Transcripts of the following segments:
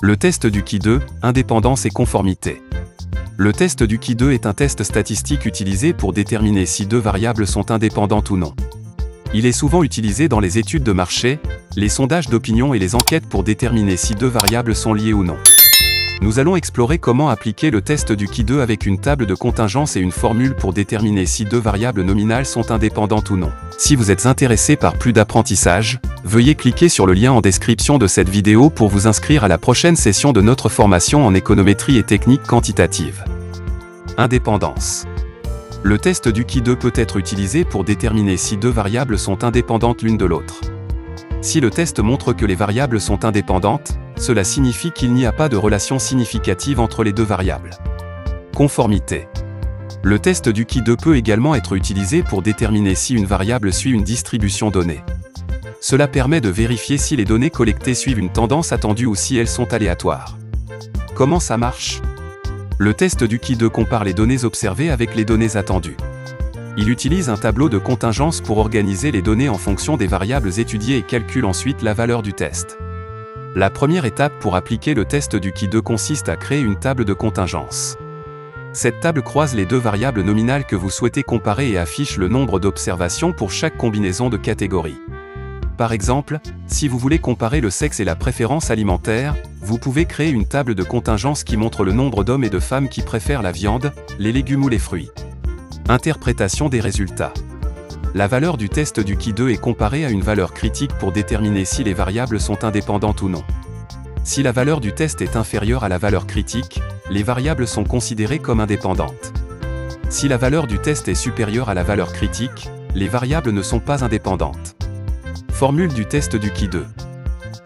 Le test du Qui2, indépendance et conformité. Le test du Qui2 est un test statistique utilisé pour déterminer si deux variables sont indépendantes ou non. Il est souvent utilisé dans les études de marché, les sondages d'opinion et les enquêtes pour déterminer si deux variables sont liées ou non. Nous allons explorer comment appliquer le test du Qui2 avec une table de contingence et une formule pour déterminer si deux variables nominales sont indépendantes ou non. Si vous êtes intéressé par plus d'apprentissage, veuillez cliquer sur le lien en description de cette vidéo pour vous inscrire à la prochaine session de notre formation en économétrie et technique quantitative. Indépendance. Le test du Qui2 peut être utilisé pour déterminer si deux variables sont indépendantes l'une de l'autre. Si le test montre que les variables sont indépendantes, cela signifie qu'il n'y a pas de relation significative entre les deux variables. Conformité. Le test du Qui2 peut également être utilisé pour déterminer si une variable suit une distribution donnée. Cela permet de vérifier si les données collectées suivent une tendance attendue ou si elles sont aléatoires. Comment ça marche? Le test du Qui2 compare les données observées avec les données attendues. Il utilise un tableau de contingence pour organiser les données en fonction des variables étudiées et calcule ensuite la valeur du test. La première étape pour appliquer le test du Qui2 consiste à créer une table de contingence. Cette table croise les deux variables nominales que vous souhaitez comparer et affiche le nombre d'observations pour chaque combinaison de catégories. Par exemple, si vous voulez comparer le sexe et la préférence alimentaire, vous pouvez créer une table de contingence qui montre le nombre d'hommes et de femmes qui préfèrent la viande, les légumes ou les fruits. Interprétation des résultats. La valeur du test du Qui2 est comparée à une valeur critique pour déterminer si les variables sont indépendantes ou non. Si la valeur du test est inférieure à la valeur critique, les variables sont considérées comme indépendantes. Si la valeur du test est supérieure à la valeur critique, les variables ne sont pas indépendantes. Formule du test du Qui2.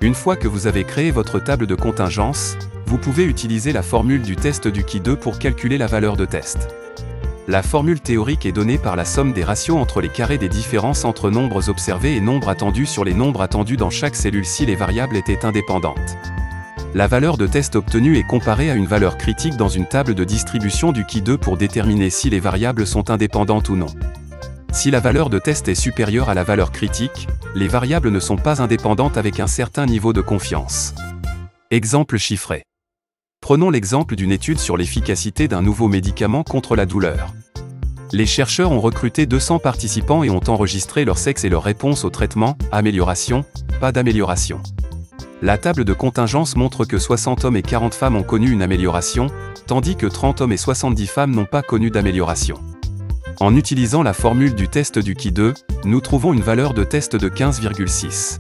Une fois que vous avez créé votre table de contingence, vous pouvez utiliser la formule du test du Qui2 pour calculer la valeur de test. La formule théorique est donnée par la somme des ratios entre les carrés des différences entre nombres observés et nombres attendus sur les nombres attendus dans chaque cellule si les variables étaient indépendantes. La valeur de test obtenue est comparée à une valeur critique dans une table de distribution du Qui2 pour déterminer si les variables sont indépendantes ou non. Si la valeur de test est supérieure à la valeur critique, les variables ne sont pas indépendantes avec un certain niveau de confiance. Exemple chiffré. Prenons l'exemple d'une étude sur l'efficacité d'un nouveau médicament contre la douleur. Les chercheurs ont recruté 200 participants et ont enregistré leur sexe et leur réponse au traitement, amélioration, pas d'amélioration. La table de contingence montre que 60 hommes et 40 femmes ont connu une amélioration, tandis que 30 hommes et 70 femmes n'ont pas connu d'amélioration. En utilisant la formule du test du Qui2, nous trouvons une valeur de test de 15,6.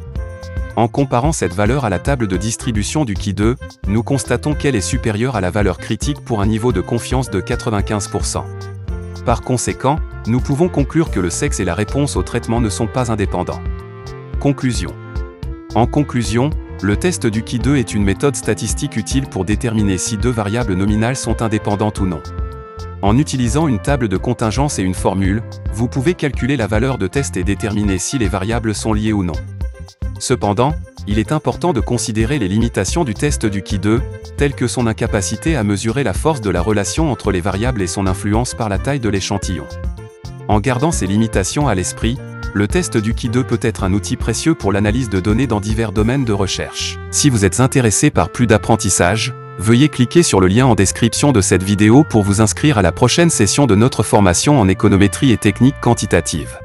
En comparant cette valeur à la table de distribution du Qui2, nous constatons qu'elle est supérieure à la valeur critique pour un niveau de confiance de 95%. Par conséquent, nous pouvons conclure que le sexe et la réponse au traitement ne sont pas indépendants. Conclusion. En conclusion, le test du Qui2 est une méthode statistique utile pour déterminer si deux variables nominales sont indépendantes ou non. En utilisant une table de contingence et une formule, vous pouvez calculer la valeur de test et déterminer si les variables sont liées ou non. Cependant, il est important de considérer les limitations du test du Qui2, telles que son incapacité à mesurer la force de la relation entre les variables et son influence par la taille de l'échantillon. En gardant ces limitations à l'esprit, le test du Qui2 peut être un outil précieux pour l'analyse de données dans divers domaines de recherche. Si vous êtes intéressé par plus d'apprentissage, veuillez cliquer sur le lien en description de cette vidéo pour vous inscrire à la prochaine session de notre formation en économétrie et technique quantitative.